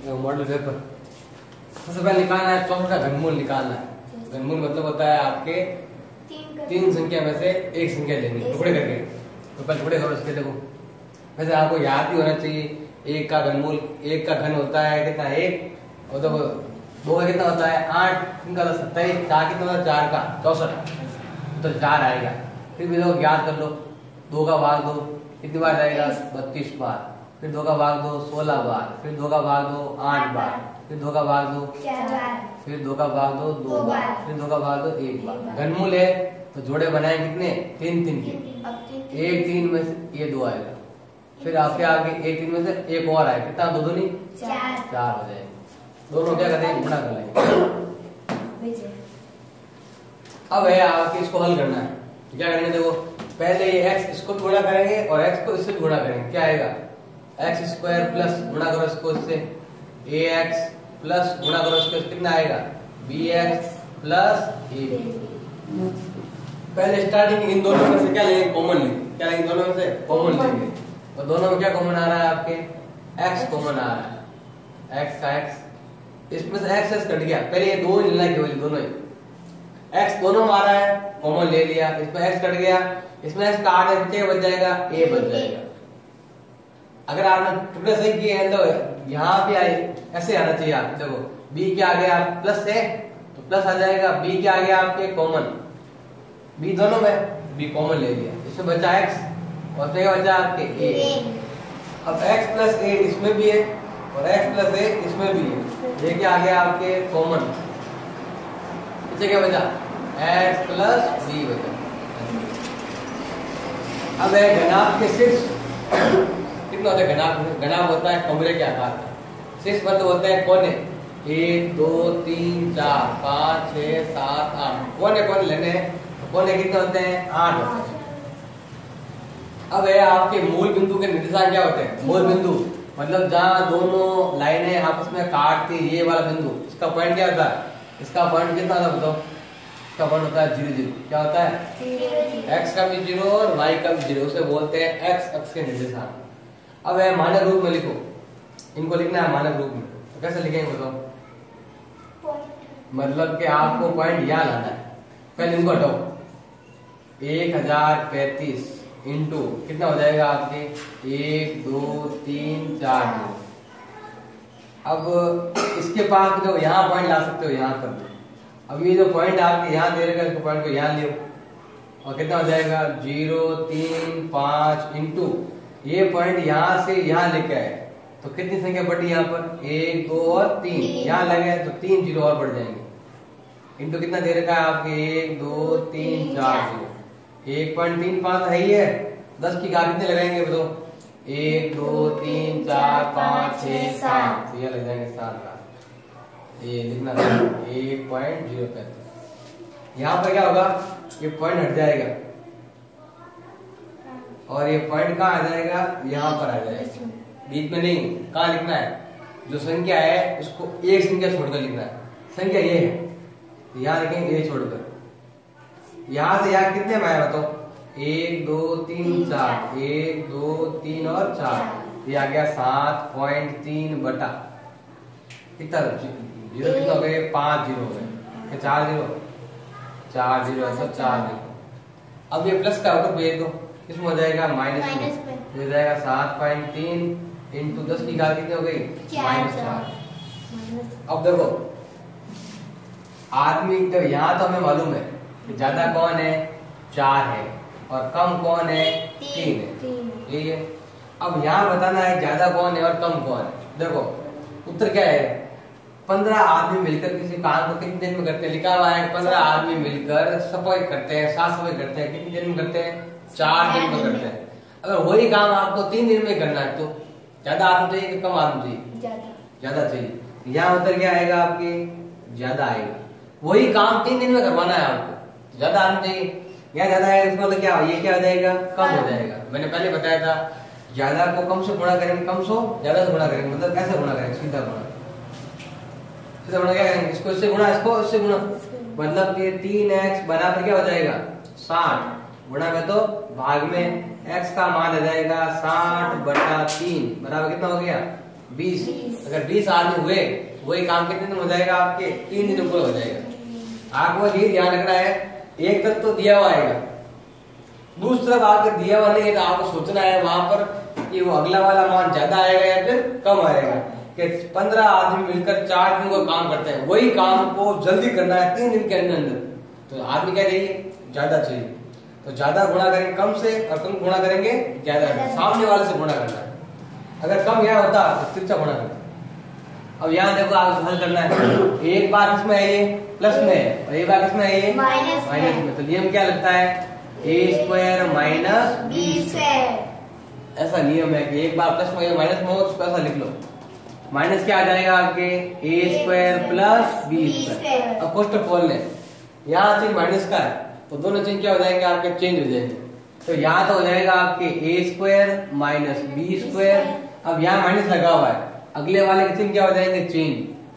Model paper. सबसे पहले निकालना है 64 का घनमूल निकालना है। घनमूल मतलब होता है आपके तीन संख्या में से एक संख्या लेनी, टुकड़े करके। तो पहले टुकड़े करो इसके। देखो वैसे आपको याद ही होना चाहिए, एक का घनमूल, एक का घन होता है कितना, एक, और देखो दो का कितना होता है 8, तीन का 27, चार कितना होता है 4 का 64, तो 4 आएगा। फिर भी देखो याद कर लो, 2 का भाग दो कितनी बार जाएगा 32 बार, फिर 2 का भाग दो 16 बार, फिर 2 का भाग दो 8 बार, फिर 2 का भाग दो 4 बार, फिर 2 का भाग दो 2 बार, फिर 2 का भाग दो 1 बार। घनमूल है तो जोड़े बनाए कितने, 3 3 के। एक 3 में से ये 2 आएगा, फिर आपके आगे एक 3 में से एक और आएगा, कितना 2 दूनी 4 हो जाएगा। दोनों क्या करेंगे, गुणा कर लेंगे। अब है आपके इसको हल करना है। क्या करेंगे, देखो पहले ये x इसको गुणा करेंगे और x को इससे गुणा करेंगे। क्या आएगा, x स्क्वायर प्लस गुणा करो इसको इससे ax प्लस गुणा करो इसको, कितना आएगा bx प्लस ab। पहले स्टार्टिंग इन दोनों में से क्या लेंगे, कॉमन लेंगे। क्या लेंगे, दोनों में से कॉमन लेंगे। और दोनों में क्या कॉमन आ रहा है आपके, x कॉमन आ रहा है, x का x, इसमें से x कट गया। पहले ये दो लेना केवल, दोनों ही x दोनों में आ रहा है, कॉमन ले लिया, इसमें x कट गया, इसमें x काट है, क्या बच जाएगा, a बच जाएगा। अगर आपने टुकड़े सही किए हैं तो यहाँ पे आए ऐसे आना चाहिए आप। देखो b क्या आ गया, प्लस है तो प्लस आ जाएगा, b क्या आ गया आपके कॉमन, b दोनों में b कॉमन ले लिया, इसमें बचा x और क्या बचा आपके a। अब x प्लस a इसमें भी है और x प्लस a इसमें भी है, ये क्या आ गया आपके कॉमन, इसे क्या बचा x प्लस b बचा। अब है घनाभ के शीर्ष कितना होता है, घनाभ, घनाभ होता है कमरे के आकार का, शीर्ष मतलब होते हैं कोने, 1 2 3 4 5 6 7 8 कोने, कोने लेने हैं, कोने कितने होते हैं 8 होते हैं। अब है आपके मूल बिंदु के निर्देशांक क्या होते हैं, मूल बिंदु मतलब जहाँ दोनों लाइनें आपस में काटती, ये वाला बिंदु, इसका पॉइंट क्या होता है, इसका पॉइंट कितना होता है बताओ, इसका पॉइंट होता है 0 0। क्या होता है, x का भी 0 और y का भी 0, उसे बोलते हैं x अक्ष के निर्देशांक। अब है मानक रूप में लिखो, इनको लिखना है मानक रूप में। तो कैसे लिखेंगे बताओ, मतलब कि आपको पॉइंट यहाँ लाना है। पहले इनको हटाओ, 1035 इंटू कितना हो जाएगा आपके 1 2 3 4 2। अब इसके पास जो यहाँ पॉइंट ला सकते हो, यहाँ कर दो। अब ये जो पॉइंट आपके यहाँ दे रहेगा, इसको पॉइंट को यहाँ ले और कितना हो जाएगा 0 3 5 इंटू ये पॉइंट यहाँ से यहाँ लेके आए तो कितनी संख्या बढ़ी यहाँ पर, 1 2 और 3, यहाँ लगे तो 3 0 और बढ़ जाएंगे। इंटू कितना दे रखा है आपके 1 2 3 4 0, 1.35 है ही है, 10 की घात कितने लगाएंगे बताओ, 1 2 3 4 5 6 7, तो ये लग जाएंगे 7 घात। ये लिखना 1.035। यहाँ पर क्या होगा, ये पॉइंट हट जाएगा और ये पॉइंट कहाँ आ जाएगा, यहाँ पर आ जाएगा, बीच में नहीं। कहाँ लिखना है, जो संख्या है उसको एक संख्या छोड़कर लिखना है। संख्या ये है, यहाँ लिखेंगे ये छोड़कर, यहाँ से यहाँ कितने में आया बताओ, 1 2 3 4, 1 2 3 और 4, ये आ गया 7.3 बटा कितना, 0 कितना हो गए 5 0 हो गए, 4 0 4 0 ऐसा 4 0। अब ये प्लस का ऊपर भेज दो, इसमें हो जाएगा माइनस में, हो जाएगा 7.3 इंटू 10 की घात कितनी हो गई -4। अब देखो आदमी, तो यहाँ तो हमें मालूम है कि ज्यादा कौन है 4 है और कम कौन है 3 है, ठीक है। अब यहाँ बताना है ज्यादा कौन है और कम कौन है। देखो उत्तर क्या है, 15 आदमी मिलकर किसी काम को कितने दिन में करते हैं, लिखा हुआ है 15 आदमी मिलकर सफाई करते हैं, साफ सफाई करते हैं, कितने दिन में करते हैं 4 दिन में करते हैं। अगर वही काम आपको 3 दिन में करना है तो ज्यादा आदमी चाहिए कि कम आदमी चाहिए, ज्यादा चाहिए। यहाँ उत्तर क्या आएगा आपके, ज्यादा आएगा। वही काम 3 दिन में करवाना है आपको, ज्यादा आदमी चाहिए, यहाँ ज्यादा है, इसका मतलब क्या, ये क्या हो जाएगा, कम हो जाएगा। मैंने पहले बताया था ज्यादा को कम से गुणा करेंगे, कम से ज्यादा से गुणा करेंगे, मतलब कैसे गुणा करेंगे, सीधा गुणा, सीधा गुणा क्या करेंगे, इसको इससे गुणा, इसको इससे गुणा, मतलब कि 3x बराबर क्या हो जाएगा 60, गुणा में तो भाग में x का मान आ जाएगा 60 बटा 3 बराबर कितना हो गया 20। अगर 20 आदमी हुए वही काम कितने दिन हो जाएगा आपके? 3 दिन ऊपर हो जाएगा। आपको ये ध्यान रखना है, एक तरफ तो दिया हुआ आएगा, दूसरी तरफ आपके दिया हुआ नहीं है, तो आपको सोचना है वहां पर कि वो अगला वाला मान ज्यादा आएगा या फिर कम आएगा। कि 15 आदमी मिलकर 4 दिन को काम करते हैं, वही काम को जल्दी करना है 3 दिन के अंदर अंदर, तो आदमी क्या चाहिए? ज्यादा चाहिए। तो ज्यादा गुणा करेंगे कम से और कम गुणा करेंगे ज्यादा से, सामने वाले से गुणा करना है। अगर कम यहाँ होता तो तिरछा गुणा करना। अब यहाँ देखो आपको हल करना है, एक बार किसमें है ये? प्लस में है, और एक बार किसमें है ये? माइनस में। तो नियम क्या लगता है? a² minus b²। ऐसा नियम है कि एक बार प्लस में माइनस में हो तो ऐसा लिख लो, माइनस क्या आ जाएगा आपके? a² plus b²। अब कोष्टक खोल लें, यहाँ चीज माइनस का है तो दोनों चीज क्या हो जाएंगे आपके? चेंज हो जाएंगे। तो यहाँ तो हो जाएगा आपके a² माइनस b²। अब यहाँ माइनस लगा हुआ है, अगले वाले के चिन्ह क्या हो जाएंगे? चेंज।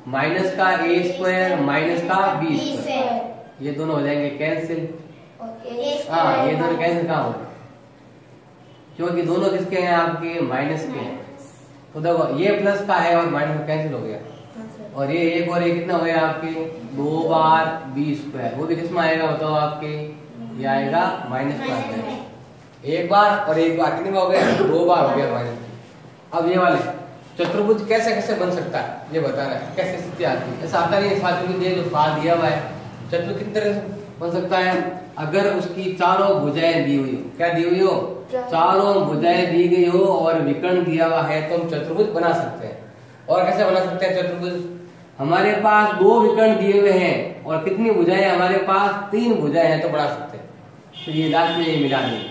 माइनस का a² माइनस का b², ये दोनों हो जाएंगे कैंसिल। हाँ, ये दोनों कैंसिल कहाँ हो? क्योंकि दोनों किसके हैं? आपके माइनस के हैं। तो देखो ये प्लस का है और माइनस कैंसिल हो गया, और ये एक और ये कितना हो गया आपके? 2 बार b²। वो भी किसमें आएगा बताओ आपके? ये आएगा माइनस में। एक बार और एक बार कितने में हो गया? 2 बार हो गया माइनस। अब ये वाले चतुर्भुज कैसे कैसे बन सकता है ये बताना है, कैसे स्थिति आती है? ऐसा आता नहीं है फालतू की, जो फाल दिया हुआ है चतुर्भुज कितने तरह से बन सकता है? अगर उसकी चारों भुजाएं दी हुई हो, क्या दी हुई हो? चारों भुजाएं दी गई हो और विकर्ण दिया हुआ है तो हम चतुर्भुज बना सकते हैं। और कैसे बना सकते हैं चतुर्भुज? हमारे पास 2 विकर्ण दिए हुए हैं और कितनी भुजाएं? हमारे पास 3 भुजाएं हैं, तो बना सकते हैं। तो ये लास्ट में ये मिला देंगे,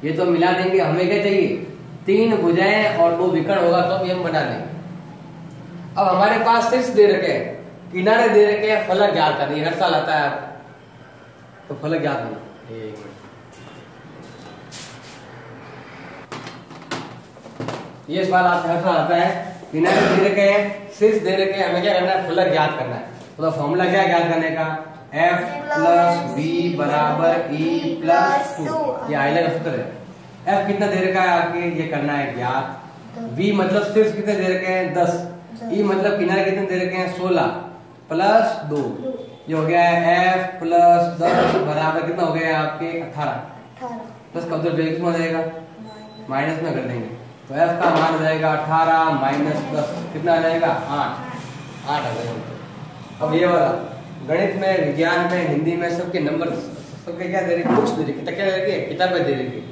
ये तो मिला देंगे। हमें क्या चाहिए? 3 भुजाएं और 2 विकर्ण होगा तो हम बना लेंगे। अब हमारे पास शीर्ष दे रखे हैं, किनारे दे रखे हैं, फलक ज्ञात करनी हर साल आता है, तो फलक ज्ञात करना। ये सवाल आपसे हर साल आता है, किनारे दे रखे हैं, शीर्ष दे रखे हैं, हमें क्या करना है? फलक ज्ञात करना है। तो फॉर्मूला क्या ज्ञात करने का? f + b = e + 2। ये आइलर सूत्र है। f कितना दे रखा है आपके? ये करना है ज्ञात। v मतलब शीर्ष कितने दे रखे हैं? 10। e मतलब किनारे कितने दे रखे हैं? 16 + 2। ये हो गया है f + 10 बराबर कितना हो गया आपके? 18। प्लस का उधर कितना हो जाएगा? माइनस में कर देंगे, तो f का मान हो जाएगा 18 - 10 कितना आ जाएगा? 8 आ जाएगा। अब ये वाला गणित में, विज्ञान में, हिंदी में सबके नंबर सबके क्या दे रहे? बुक्स दे रही है, क्या दे रही है? किताबें दे रही है।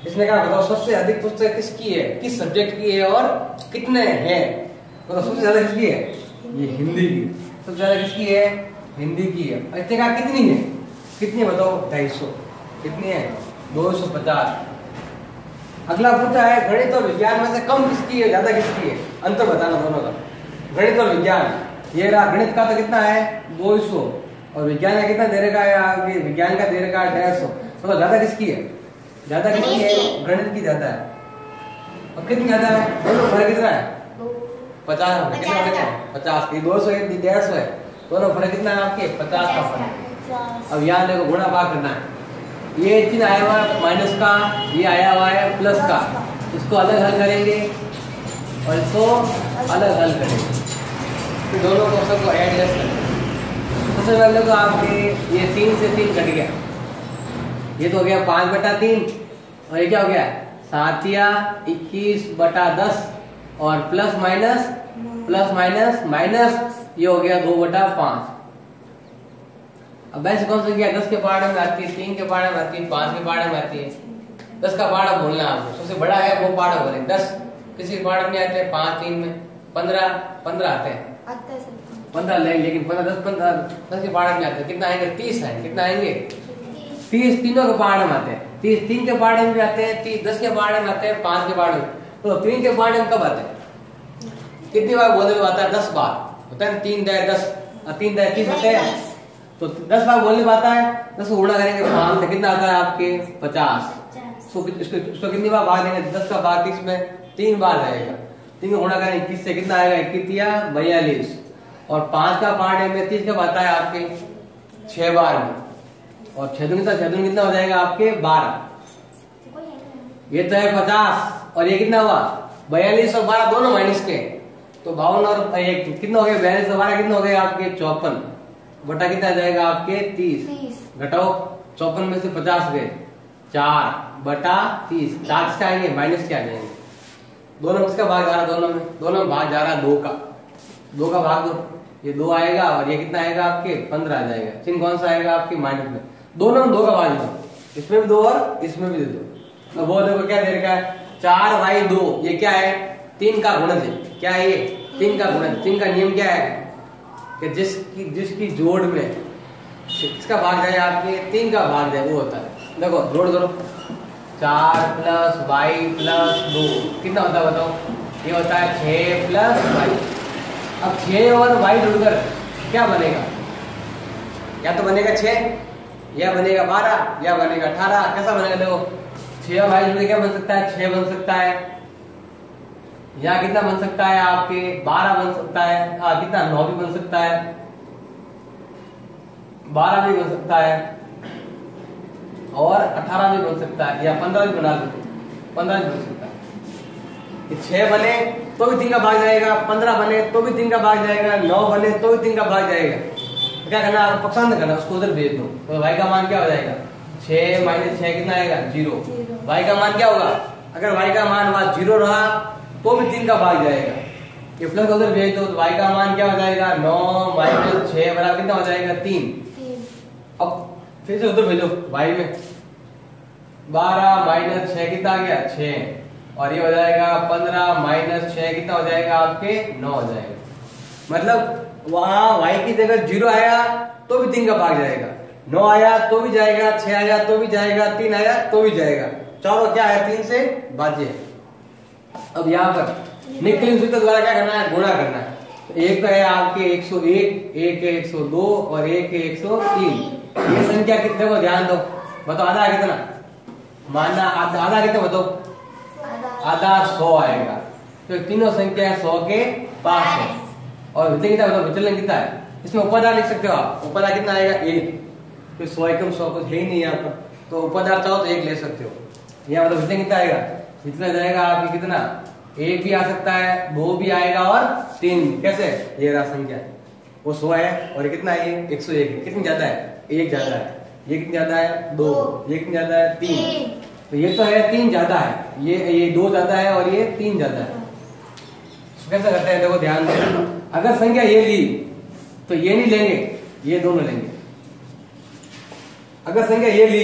इसने कहा बताओ सबसे अधिक पुस्तक किसकी है, किस सब्जेक्ट की है और कितने हैं? मतलब सबसे ज्यादा किसकी है? ये हिंदी की। सबसे ज्यादा किसकी है? हिंदी की है। इसने कहा कितनी है? कितनी बताओ? 250। कितनी है? 250। अगला पूछा है गणित और विज्ञान में से कम किसकी है, ज्यादा किसकी है? अंतर बताना दोनों का, गणित और विज्ञान। ये रहा गणित का तो कितना है? 200, और विज्ञान का कितना दे रखा है? आगे विज्ञान का दे रखा है 150। मतलब ज्यादा किसकी है? ज्यादा किसकी है? गणित की ज्यादा है। अब कितनी ज्यादा है? दोनों फर्क कितना है? 50। कितना फर्क है? 50 की 200 है 150 है, दोनों फर्क कितना है आपके? 50 का फर्क। अब यहाँ देखो गुणा भाग करना है। ये चिन्ह आया हुआ है माइनस का, ये आया हुआ है प्लस का, इसको अलग हल करेंगे और इसको अलग हल करेंगे, फिर दोनों को सबको एडजस्ट करेंगे। सबसे पहले तो आपके ये 3 से 3 कट गया, ये तो हो गया 5/3, और ये क्या हो गया? 7 या 21/10, और प्लस माइनस माइनस ये हो गया 2/5। अब ऐसे कौन सा किया? 10 के पहाड़े में आती है, 3 के पहाड़े में आती है, 5 के पहाड़े में आती है। 10 का पहाड़ा बोलना है आपको, सबसे बड़ा है वो पहाड़ा बोलेंगे। 10 किसी के पहाड़े में आते हैं, 5 3 में, 15 आते हैं, 15 लेकिन 10 के पहाड़े में आते हैं कितना आएंगे? 30 है। कितना आएंगे? 30 तीनों के पहाड़े में आते हैं। 30 3 के पहाड़े में भी आते हैं, 10 के पहाड़े में आते हैं, 5 के पहाड़े में। तो 3 के पहाड़े में कब आते हैं? कितनी बार बोलने में आता है? 10 बार होता है। 3 × 10 3 × 30 होते हैं, तो 10 बार बोलने में आता है। 10 को गुणा करेंगे 5 से कितना आता है आपके? 50। इसको कितनी बार भाग देंगे? 10 का भाग 30 में 3 बार रहेगा। 3 को गुणा करेंगे 21 से कितना आएगा? 21 या 42, और 5 का पार्ट में 30 कब आता है आपके? 6 बार में, और 6 दूनी कितना हो जाएगा आपके? 12। ये तो है 50, और ये कितना हुआ? 42 और 12 दोनों माइनस के, तो 52 और एक कितना हो गया, 42 और 12 कितना हो गए आपके 54 बटा कितना आ जाएगा आपके 30 घटाओ 54 में से 50 गए 4 बटा 30, 4 किसके आएंगे माइनस के आ जाएंगे, दोनों में किसका भाग जा रहा, दोनों में भाग जा रहा 2 का भाग दो, ये 2 आएगा और ये कितना आएगा आपके 15 आ जाएगा, चिन्ह कौन सा आएगा आपके माइनस में, दोनों में 2 का भाग दे दो, इसमें भी 2 और इसमें भी दे दो। अब वो देखो क्या दे रखा है 4/2, ये क्या है 3 का गुणज है, क्या है ये 3 का गुणज, 3 का नियम क्या है कि जिसकी जोड़ में किसका भाग जाए आपके 3 का भाग जाए वो होता है। देखो जोड़ दो 4 + y + 2 कितना होता है बताओ, ये होता है 6 + y। अब 6 और y जुड़कर क्या बनेगा, या तो बनेगा 6 या बनेगा 12 या बनेगा 18, कैसा बनेगा देखो 6 और y जुड़ क्या बन सकता है 6 बन सकता है, या कितना बन सकता है आपके 12 बन सकता है, कितना 9 भी बन सकता है, 12 भी बन सकता है और 18 भी बन सकता है, या 15 भी बना सकते 15 भी बन सकता है। 6 बने तो भी 3 का भाग जाएगा, 15 बने तो भी 3 का भाग जाएगा, 9 बने तो भी 3 का भाग जाएगा। तो क्या करना आपको पसंद करना, उसको उधर भेज दो, तो y का मान क्या हो जाएगा 6 - 6 कितना आएगा 0, y का मान क्या होगा, अगर y का मान वहां 0 रहा तो भी 3 का भाग जाएगा, ये प्लस उधर भेज दो तो y का मान क्या हो जाएगा 9 - 6 बराबर कितना हो जाएगा 3। अब फिर से उधर भेजो y में 12 - 6 कितना आ गया 6, और ये हो जाएगा 15 - 6 कितना हो जाएगा आपके 9 हो जाएगा। मतलब वहां y की जगह 0 आया तो भी 3 का भाग जाएगा, 9 आया तो भी जाएगा, 6 आया तो भी जाएगा, 3 आया तो भी जाएगा, चारों क्या है 3 से भाज्य है। अब यहाँ पर निकलिन सूत्र द्वारा क्या करना है गुणा करना है, तो एक तो है आपके 101, एक है 102 और एक है 103। ये संख्या कितने को ध्यान दो, बताओ आधा कितना, मानना आधा कितना बताओ, आधा 100 आएगा, तो तीनों संख्या 100 के पास है। और विचलन कितना बताओ, विचलन कितना है, इसमें उपादान लिख सकते हो आप, उपादान कितना आएगा 1, तो 100 एकम 100 कुछ है ही नहीं यहाँ पर, तो उपादान चाहो तो 1 ले सकते हो। यहाँ मतलब विचलन कितना आएगा, इतना जाएगा आपकी कितना 1 भी आ सकता है, 2 भी आएगा और 3, कैसे ये रहा संख्या वो 100 है और ये कितना है ये 101, कितनी ज्यादा है 1 ज्यादा है, ये कितनी ज्यादा है 2, ये कितनी ज्यादा है 3, तो ये तो है 3 ज्यादा है, ये 2 ज्यादा है और ये 3 ज्यादा है। कैसे करते हैं देखो ध्यान दो, अगर संख्या ये ली तो ये नहीं लेंगे, ये दोनों लेंगे, अगर संख्या ये ली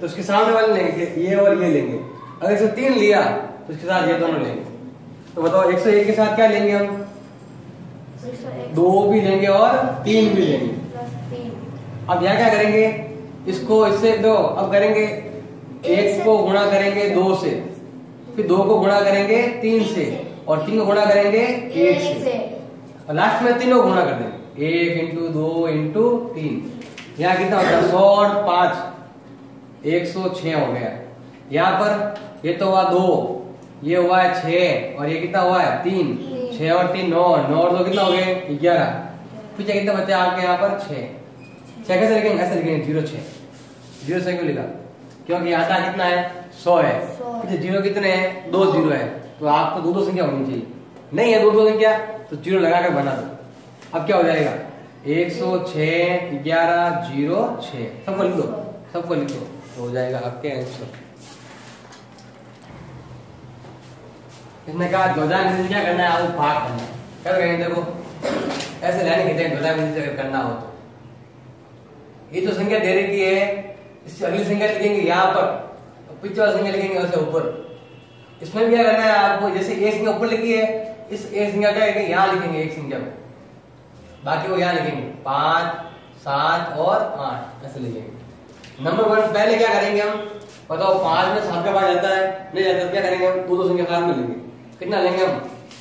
तो उसके सामने वाले लेंगे ये और ये लेंगे, अगर इसमें 3 लिया तो इसके साथ ये दोनों लेंगे। तो बताओ 101 के साथ क्या लेंगे हम, 2 भी लेंगे और 3 भी लेंगे। अब यहाँ क्या करेंगे, इसको इससे दो, अब करेंगे 1 को गुणा करेंगे 2 से, फिर 2 को गुणा करेंगे 3 से, और 3 को गुणा करेंगे 1 से, और लास्ट में तीनों को गुणा कर देंगे 1 × 2 × 3। यहाँ कितना होता है 100 और 5 106 हो गया। यहाँ पर ये तो हुआ 2, ये हुआ है 6 और ये कितना हुआ है 3, 6 और 3 9, 9 और 2 कितना हो गए 11, पीछे कितना बचे आपके यहाँ पर 6 कैसे लिखेंगे, ऐसे लिखेंगे 06, 0 से क्यों लिखा, क्योंकि आधा कितना है 100 है, पीछे 0 कितने हैं 2 0 है, तो आपको 2 संख्या होनी चाहिए, नहीं है 2 संख्या तो 0 लगाकर बना दो। अब क्या हो जाएगा 106 11 0 6, सबको लिख दो, सबको लिख दो तो हो जाएगा आपके आंसर। इसमें कहा ध्वजांक क्या करना है, आपको भाग करना है, क्या करेंगे देखो ऐसे लाइन खींचेंगे ध्वजांक अगर करना हो तो, ये तो संख्या दे रखी है, इससे अगली संख्या लिखेंगे यहाँ पर, पीछे वाली संख्या लिखेंगे वैसे ऊपर। इसमें क्या करना है आपको, जैसे ए संख्या ऊपर लिखी है, इस ए संख्या क्या है यहाँ लिखेंगे एक संख्या को, बाकी वो यहाँ लिखेंगे 5 7 और 8 ऐसे लिखेंगे। नंबर 1 पहले क्या करेंगे हम बताओ, 5 में 7 का भाग जाता है नहीं जाता, तो क्या करेंगे हम 2 संख्या साथ में लेंगे, कितना लेंगे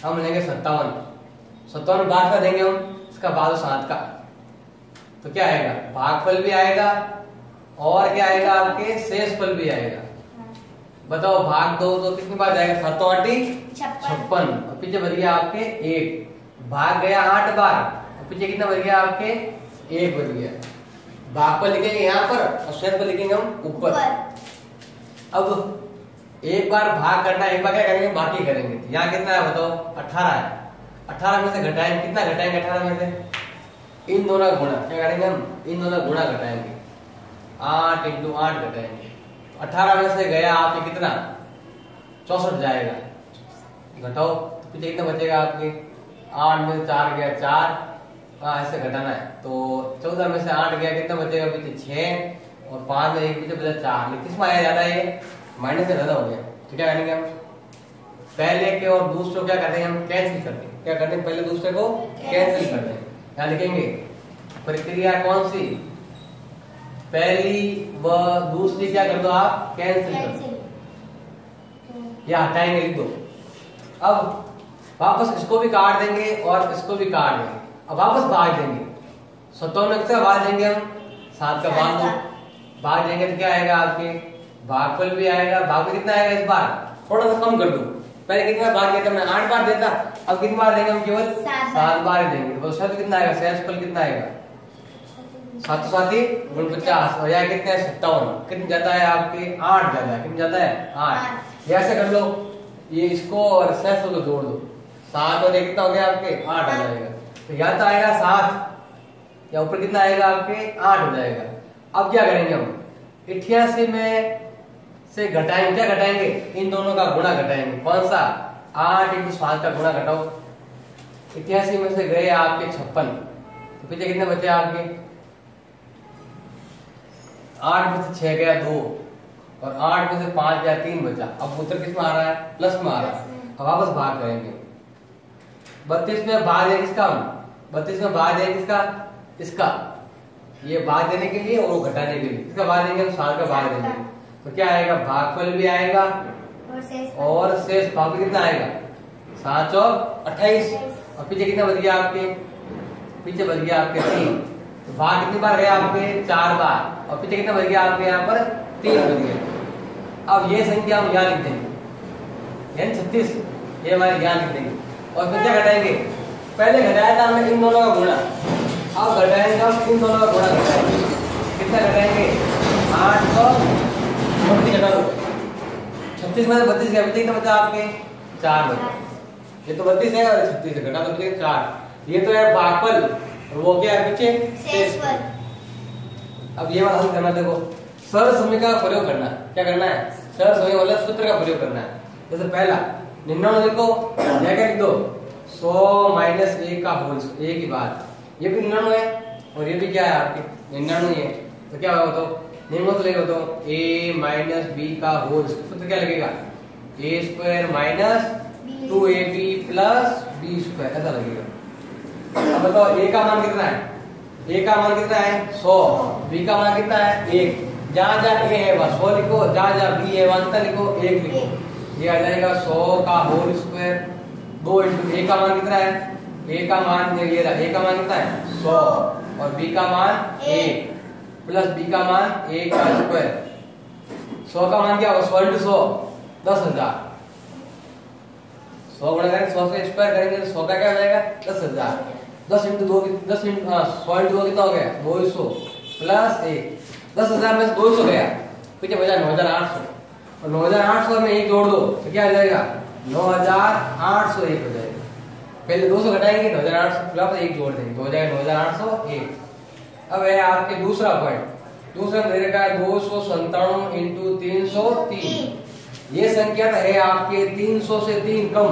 हम लेंगे 57 भाग का देंगे हम, इसका भाग 7 का, तो क्या आएगा भागफल भी आएगा और क्या आएगा आपके शेषफल भी आएगा। बताओ भाग 2 तो कितनी बार जाएगा 7 8 56, और पीछे बच गया आपके 1, भाग गया 8 बार और पीछे कितना बच गया आपके 1 बच गया। भागफल लिखेंगे यहाँ पर और शेषफल लिखेंगे हम ऊपर। अब एक बार भाग करना, एक बार क्या करेंगे बाकी करेंगे। यहाँ कितना है बताओ, 18 है। 18 में से घटाएंगे, कितना घटाएंगे 18 में से, इन दोनों का गुणा। क्या करेंगे हम, इन दोनों का गुणा घटाएंगे, 8 × 8 घटाएंगे। 18 में से गया आपके कितना, 64 जाएगा, घटाओ तो पीछे कितना बचेगा आपके, 8 में से 4 गया 4, ऐसे घटाना है। तो 14 में से 8 गया, कितना बचेगा पीछे 6, और 5 में एक पीछे बचा 4। लेकिन किसमें आया ज्यादा, ये माइनस से ज्यादा हो गया। तो क्या करेंगे हम, पहले के और दूसरे को क्या करते हैं हम, कैंसिल करते हैं। क्या करते हैं, पहले दूसरे को कैंसिल करते हैं। क्या लिखेंगे, प्रक्रिया कौन सी, पहली व दूसरी क्या कर दो आप, कैंसिल कर दो, या हटाएंगे, लिख दो। अब वापस इसको भी काट देंगे और इसको भी काट देंगे। अब वापस भाग देंगे, 57 का भाग देंगे हम, 7 का भाग दो, भाग देंगे तो क्या आएगा आपके, भागफल भी आएगा। भाग कितना आएगा इस बार, थोड़ा सा कम कर दो, पहले कितना बार देता हमने, 8 बार देता, अब कितनी बार देंगे हम, केवल 7 बार ही देंगे। तो शब्द कितना आएगा, शेषफल कितना आएगा, 7 × 49, और यहाँ कितने 57, कितने जाता है आपके 8 जाता है, कितने जाता है 8। ऐसे कर लो, ये इसको और शेषफल को जोड़ दो, 7 और 1 कितना हो गया आपके 8 आ जाएगा। तो यहाँ तो आएगा 7, या ऊपर कितना आएगा आपके 8 हो जाएगा। अब क्या करेंगे हम, 88 में से घटाएंगे, क्या घटाएंगे, इन दोनों का गुणा घटाएंगे। कौन सा, 8 × 7 का गुणा घटाओ। 88 में से गए आपके 56, तो पीछे कितने बचे आपके, 8 में से 6 गया 2, और 8 में से 5 गया 3 बचा। अब उत्तर किस में आ रहा है, प्लस में आ रहा है। अब वापस भाग करेंगे, 32 में भाग है किसका, 32 में भाग है किसका, इसका, ये भाग देने के लिए और वो घटाने के लिए, इसका भाग देंगे हम, 7 का भाग देंगे। तो क्या आएगा, भागफल भी आएगा और शेष भाग कितना आएगा, 7 और 28, और पीछे कितना बच गया आपके, पीछे बच गया आपके 3। तो भाग कितनी बार गया आपके, 4 बार, और पीछे कितना बच गया आपके यहाँ पर 3 बच गया। अब ये संख्या हम यहाँ लिख देंगे, यानी 36, ये हमारे यहाँ लिख देंगे। और फिर क्या घटाएंगे, पहले घटाया था हमने इन दोनों का गुणा, अब घटाएंगे हम इन दोनों का गुणा घटाएंगे। कितना घटाएंगे, 832 घटा दो, 36 में से 32 गया, कितना बचा आपके 4 बचा। ये तो 32 है और 36 घटा दो, 4। ये तो है भागफल, और वो क्या है पीछे शेषफल। अब ये बात हल करना, देखो सरल समीकरण का प्रयोग करना। क्या करना है, सरल समीकरण मतलब सूत्र का प्रयोग करना है। जैसे पहला 99 लिखो, क्या लिख दो, 100 - 1 का होल, एक ही बात, ये भी 99 है और ये भी क्या है आपके 99 है। तो क्या होगा, तो निम्न तो लगेगा, तो a - b का होल, सूत्र क्या लगेगा, a² - 2ab + b², ऐसा लगेगा। अब बताओ a का मान कितना है, a का मान कितना है 100, b का मान कितना है 1। जहां जहां a है वहां 100 लिखो, जहां जहां b है वहां लिखो 1 लिखो। ये आ जाएगा 100 का होल स्क्वायर, 2 × a का मान कितना है, a का मान ये रहा, a का मान कितना है 100, और b का मान 1 प्लस b का मान 1 का स्क्वायर। 100 का मान क्या होगा, 100 × 100 10,000, 100 गुणा करेंगे 100 से स्क्वायर करेंगे तो 100 का क्या हो जाएगा 10,000। 10 × 2 10 × 100 × 2 कितना हो गया 200 प्लस 1, 10,000 में से 200 गया, पीछे बचा 9,800, और 9,800 में 1 जोड़ दो तो क्या आ जाएगा 9,801 हो जाएगा। पहले 200 घटाएंगे 9,800 प्लस 1 जोड़ देंगे तो हो जाएगा 9,801। अब है आपके दूसरा पॉइंट, दूसरा दे रखा है 297 × 303। ये संख्या है आपके 300 से 3 कम,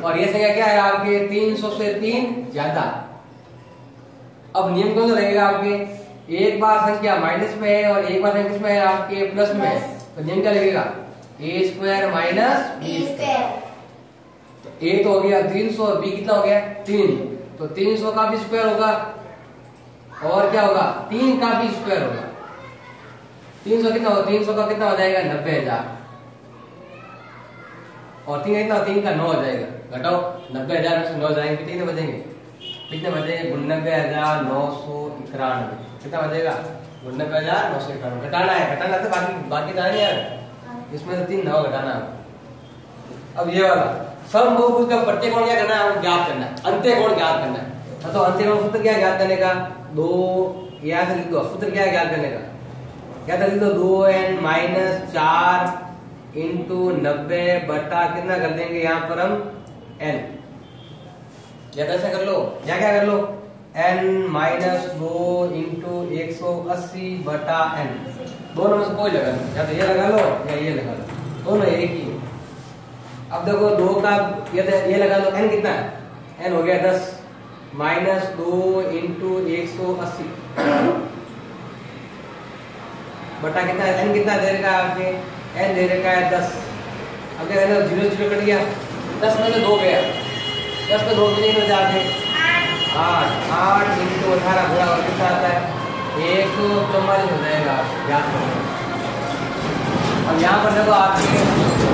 और ये संख्या क्या है आपके 300 से 3 ज्यादा। अब नियम कौन सा रहेगा आपके, एक बार संख्या माइनस में है और एक बार संख्या किसमें है आपके प्लस में है, तो नियम क्या लगेगा a² - b²। तो a तो हो गया 300, b कितना हो गया 3, तो 300 का भी स्क्वायर होगा और क्या होगा 3 का भी स्क्वायर होगा। 300 कितना होगा, 300 का कितना हो जाएगा 90,000, और 3 कितना 3 का 9 हो जाएगा। घटाओ 90,000 में से 9 जाएंगे कितने बचेंगे, कितने बचेंगे 99,991। कितना बचेगा 99,991। घटाना है, घटाना तो बाकी जाने यार, इसमें से 3 9 घटाना। अब ये वाला सम बहुभुज का प्रत्येक कोण क्या करना है, ज्ञात करना है, अंत्य कोण ज्ञात करना है। तो अंत्य कोण सूत्र क्या है ज्ञात करने का, 2 यहाँ से लिख दो, सूत्र क्या है ज्ञात करने का, क्या लिख दो 2n - 4 इंटू 90 बटा कितना कर देंगे यहाँ पर हम n, या कैसे कर लो, या क्या कर लो n माइनस 2 इंटू 180 बटा n। दोनों में से कोई लगा लो, या तो ये लगा लो या ये लगा लो, दोनों एक ही है। अब देखो 2 का ये लगा लो, n कितना है, n हो गया 10 माइनस 2 इंटू 180 बटा कितना है, n कितना दे रखा है आपके, n दे रखा है 10। अब क्या कहना, 0 0 कट गया, 10 में से 2 गया, 10 में 2 में जाके 8 इंटू 18 गुणा और कितना आता है 144 हो जाएगा, याद करो। अब यहाँ पर देखो आपके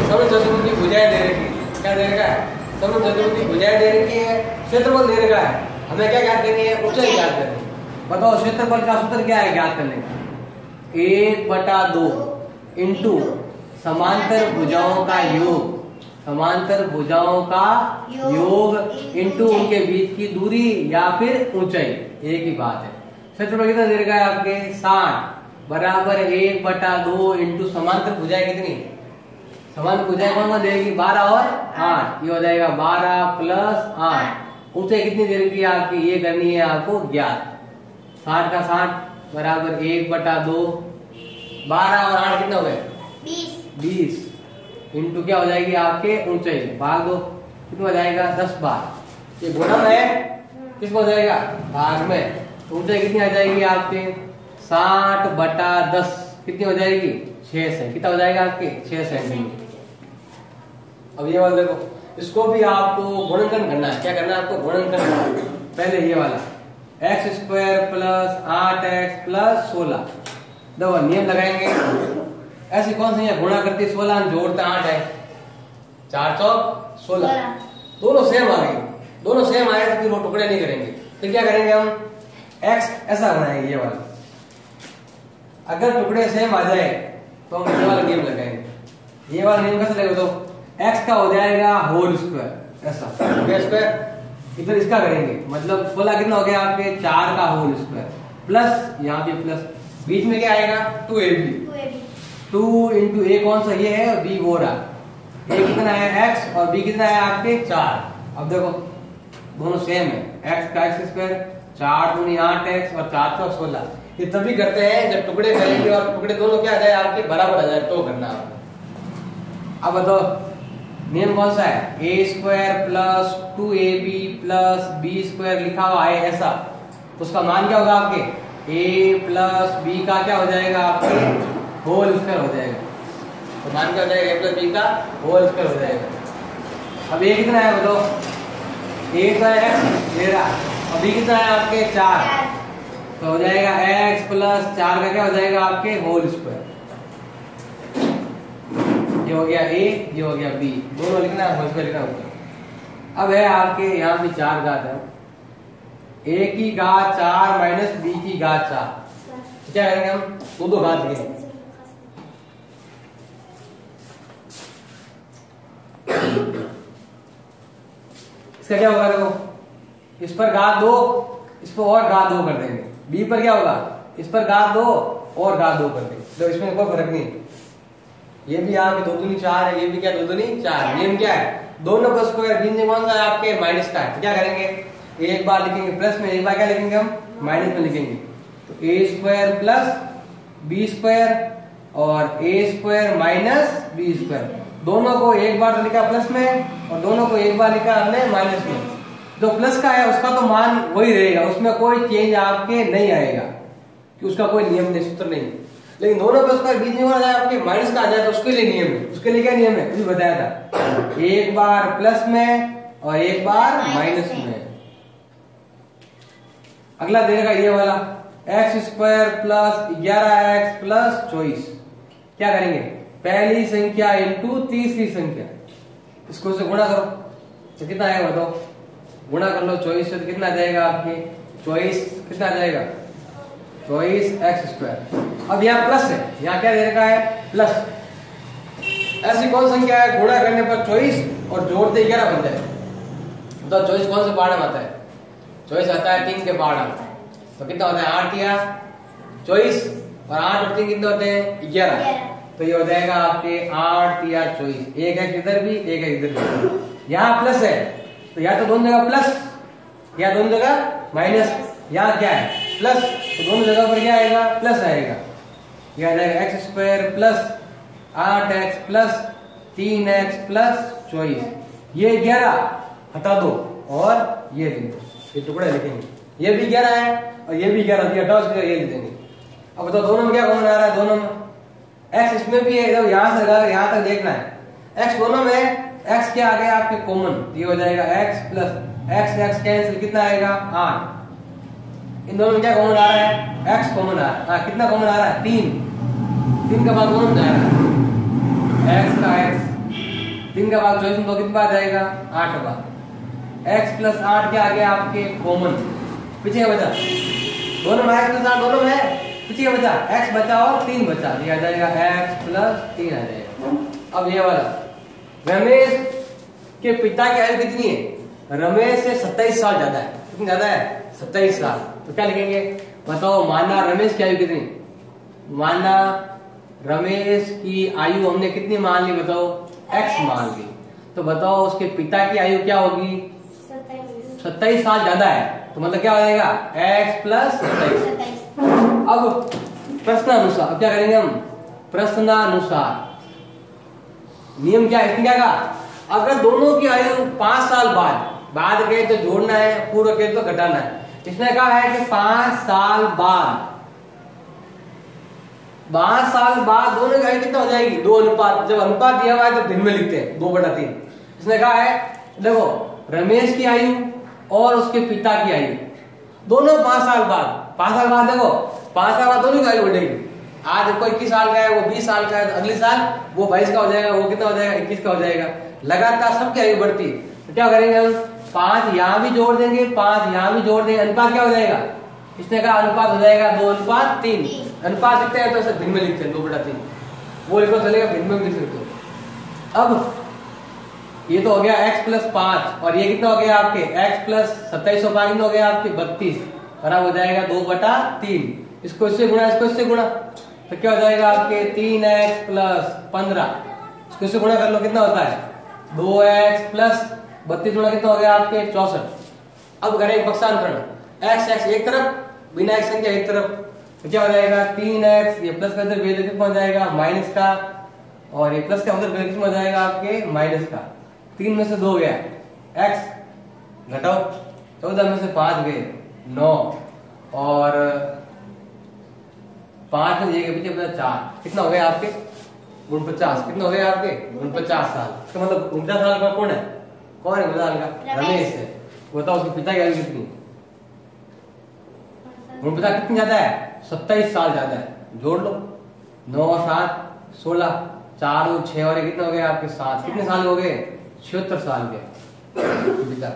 समरूप चतुर्भुज की भुजाएं दे रखी है, क्या दे रखा है, समरूप चतुर्भुज की भुजाएं दे रखी है, क्षेत्रफल दे रखा है, हमें क्या ज्ञात करनी है, ऊंचाई ज्ञात करनी है। बताओ क्षेत्रफल का सूत्र क्या है ज्ञात करने का, 1/2 इंटू समांतर भुजाओं का योग, समांतर भुजाओं का योग इंटू उनके बीच की दूरी या फिर ऊंचाई, एक ही बात है। क्षेत्रफल कितना दे रखा है आपके 60 बराबर 1/2 इंटू समांतर भुजाएं कितनी, समांतर भुजाएं कौन कौन देगी 12 और 8, ये हो जाएगा 12 प्लस 8। ऊंचाई कितनी दे रखी है आपकी, ये करनी है आपको ज्ञात। 60 का 60 बराबर 1/2, 12 और 8 कितना हो गए 20 इंटू क्या हो जाएगी आपके ऊंचाई, भाग दो कितना हो जाएगा 10 बार। ये गुणा है किस हो जाएगा भाग में, ऊंचाई कितनी आ जाएगी आपके 60/10 कितनी हो जाएगी 6 से, कितना हो जाएगा आपके 6 सेंटीमीटर। अब ये वाला देखो, इसको भी आपको गुणनखंड करना है, क्या करना है आपको गुणनखंड करना है। पहले ये वाला x² प्लस 8x प्लस 16, देखो नियम लगाएंगे, ऐसी कौन सी गुणा करती है 16 जोड़ते 8 है, 4 चौक 16, दोनों सेम आ गए, दोनों सेम आए तो फिर वो टुकड़े नहीं करेंगे, फिर क्या करेंगे हम x ऐसा बनाएंगे ये वाला, अगर टुकड़े सेम आ जाए तो हम ये वाला नियम लगाएंगे। ये वाला नियम कैसे लगेगा, तो x का हो जाएगा होल स्क्वायर, ऐसा स्क्वायर, इधर इसका करेंगे, मतलब 16 कितना हो गया आपके 4 का होल स्क्वायर प्लस यहाँ पे प्लस, बीच में क्या आएगा 2ab, 2 इंटू a कौन सा ये है और b वो रहा, a कितना है x और b कितना है आपके 4। अब देखो दोनों सेम है, x का x स्क्वायर 4 दूनी 8x और 4 चौक 16, ये तभी करते हैं जब टुकड़े करेंगे और टुकड़े दोनों क्या आ जाए आपके बराबर आ जाए तो करना आपको। अब बताओ नियम कौन सा है, a² plus 2ab plus b² लिखा हुआ है ऐसा, उसका मान क्या होगा आपके a प्लस b का क्या हो जाएगा आपके होल स्क्वायर हो जाएगा, तो मान क्या हो जाएगा a प्लस b का होल स्क्वायर हो जाएगा। अब a कितना है बताओ, a का है 13 और b कितना है आपके 4, तो हो जाएगा x प्लस 4 का क्या हो जाएगा आपके होल स्क्वायर, ये हो गया a ये हो गया b, दोनों लिखना है होल स्क्वायर लिखना होगा। अब है आपके यहाँ भी 4 घात है, a की घात 4 माइनस b की घात 4, क्या करेंगे हम दो घात लिखेंगे, इसका क्या होगा देखो, इस पर घात 2 इस पर और घात 2 कर देंगे, b पर क्या होगा इस पर घात 2 और घात 2 कर देंगे, तो इसमें कोई फर्क नहीं, ये भी आपके 2 दूनी 4 है, ये भी क्या 2 दूनी 4, नियम क्या है दोनों का स्क्वायर, बीच में कौन सा है आपके माइनस का है, तो क्या करेंगे एक बार लिखेंगे प्लस में, एक बार क्या लिखेंगे हम माइनस में लिखेंगे, तो a² प्लस b² और a² माइनस b², दोनों को एक बार तो लिखा प्लस में और दोनों को एक बार लिखा हमने माइनस में। जो प्लस का है उसका तो मान वही रहेगा, उसमें कोई चेंज आपके नहीं आएगा कि उसका कोई नियम नहीं सूत्र नहीं, लेकिन दोनों का उसका बीच में आ जाए आपके माइनस का आ जाए तो उसके लिए नियम है, उसके लिए क्या नियम है अभी बताया था, एक बार प्लस में और एक बार माइनस में। अगला देगा ये वाला x² प्लस 11x प्लस 24, क्या करेंगे पहली संख्या इंटू तीसरी संख्या, इसको से गुणा करो तो कितना आएगा बताओ, गुणा कर लो 24 से तो कितना आ जाएगा आपके 24 कितना आ जाएगा 24x²। अब यहाँ प्लस है, यहाँ क्या दे रखा है प्लस, ऐसी कौन संख्या है गुणा करने पर 24 और जोड़ते 11 बन जाए, तो 24 कौन से पहाड़ में आता है, 24 आता है 3 के पहाड़ में, तो कितना होता है 8 या 24 और 8 और 3 कितने होते हैं 11, तो ये हो जाएगा आपके 8 या 24, एक है इधर भी एक है इधर भी। यहाँ प्लस है तो या तो दोनों जगह प्लस या दोनों जगह माइनस। यहाँ क्या है प्लस, तो दोनों जगह पर क्या आएगा प्लस आएगा। यह आ जाएगा x square plus 8x plus 3x plus 24। ये 11 हटा दो और ये लिख दो, ये टुकड़े लिखेंगे। ये भी 11 है और ये भी 11 हटाओ, इसके ये लिख देंगे। अब बताओ दोनों में क्या कॉमन आ रहा है, दोनों में x इसमें भी है, जब यहाँ से लगा यहाँ तक देखना है। x दोनों में x क्या आ गया आपके कॉमन, ये हो जाएगा x प्लस x कैंसिल, कितना आएगा 8। इन दोनों में क्या कॉमन आ रहा है, x कॉमन आ रहा है। कितना कॉमन आ रहा है 3 का भाग दोनों में जा रहा है, x का x 3 का भाग 24 तो कितना आ जाएगा 8 बार। x प्लस 8 क्या आ गया आपके कॉमन, पीछे का बचा दोनों में x प्लस 8 दोनों में है, पीछे का बचा x बचा और 3 बचा, ये आ जाएगा x प्लस 3 आ जाएगा। अब ये वाला रमेश के पिता की आयु कितनी है, रमेश से 27 साल ज्यादा है। कितनी ज्यादा है 27 साल, तो क्या लिखेंगे बताओ। माना रमेश की आयु कितनी, माना रमेश की आयु हमने कितनी मान ली बताओ, x मान ली। तो बताओ उसके पिता की आयु क्या होगी 27 साल ज्यादा है, तो मतलब क्या हो जाएगा x प्लस 27। अब प्रश्नानुसार, अब क्या करेंगे हम, प्रश्नानुसार नियम क्या है, इसने क्या कहा, अगर दोनों की आयु 5 साल बाद गए तो जोड़ना है, पूर्व के तो घटाना है। इसने कहा है कि 5 साल बाद, 5 साल बाद दोनों की आयु कितना हो जाएगी 2 अनुपात। जब अनुपात दिया हुआ है तो भिन्न में लिखते हैं 2/3। इसने कहा है देखो रमेश की आयु और उसके पिता की आयु दोनों 5 साल बाद, 5 साल बाद देखो 5 साल बाद दोनों की आयु बढ़ेगी। आज कोई 21 साल का है, वो 20 साल का है, तो अगले साल वो 22 का हो जाएगा, वो कितना हो जाएगा 21 का हो जाएगा। लगातार सबकी आयु बढ़ती है। तो क्या करेंगे हम, 5 यहाँ भी जोड़ देंगे, 5 यहाँ भी जोड़ देंगे, अनुपात क्या हो जाएगा, इसने कहा अनुपात हो जाएगा 2:3। अनुपात लिखते हैं तो ऐसे भिन्न में लिखते हैं 2/3, वो लिखो चलेगा, भिन्न में लिख सकते हो। अब ये तो हो गया x प्लस 5 और ये कितना हो गया आपके x प्लस 27 और 5 हो गया आपके 32, बराबर हो जाएगा 2/3। इसको इससे गुणा, इसको इससे गुणा, तो क्या हो जाएगा आपके 3x प्लस 15, इसको इससे गुणा कर लो, कितना होता है 2x प्लस 32 गुणा कितना हो गया आपके 64। अब करें पक्षांतरण, x एक तरफ, बिना x संख्या एक तरफ, तो क्या हो जाएगा 3x, ये प्लस का उधर वैल्यू कितना हो जाएगा माइनस का, और ये प्लस का उधर वैल्यू कितना हो जाएगा आपके माइनस का। 3 में से 2 गया, x घटाओ, 14 में से 5 गए 9, और 5 में ये पीछे 4, कितना हो गया आपके 49। कितना हो गया आपके 49 साल। इसका मतलब 49 साल का कौन है 49 साल का रमेश है। बताओ उसके पिता की आयु कितनी, 49 कितनी ज्यादा है 27 साल ज्यादा है। जोड़ लो 9 और 7 16, 4 और 6 और कितने हो गए आपके 7, कितने साल हो गए 76 साल के पिता।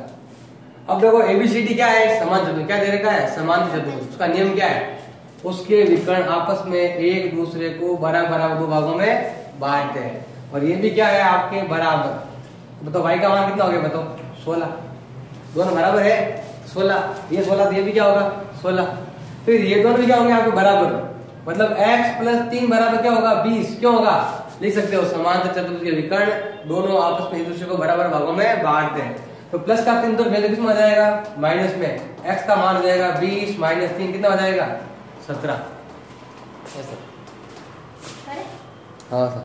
अब देखो एबीसीडी क्या है, समान चतुर्भुज, क्या दे रखा है समान चतुर्भुज। उसका नियम क्या है, उसके विकर्ण आपस में एक दूसरे को बराबर 2 भागों में बांटते हैं, और ये भी क्या है आपके बराबर। बताओ भाई का मान कितना हो गया बताओ 16, दोनों बराबर है 16, ये 16 तो ये भी क्या होगा 16, फिर ये दोनों भी क्या होंगे आपके बराबर, मतलब x प्लस 3 बराबर क्या होगा 20। क्यों होगा, लिख सकते हो समांतर चतुर्भुज के विकर्ण दोनों आपस में एक दूसरे को बराबर भागों में बांटते हैं। तो प्लस का 3 तो वैल्यू किसमें आ जाएगा माइनस में, x का मान हो जाएगा 20 माइनस 3 कितना हो जाएगा 17। हाँ सर।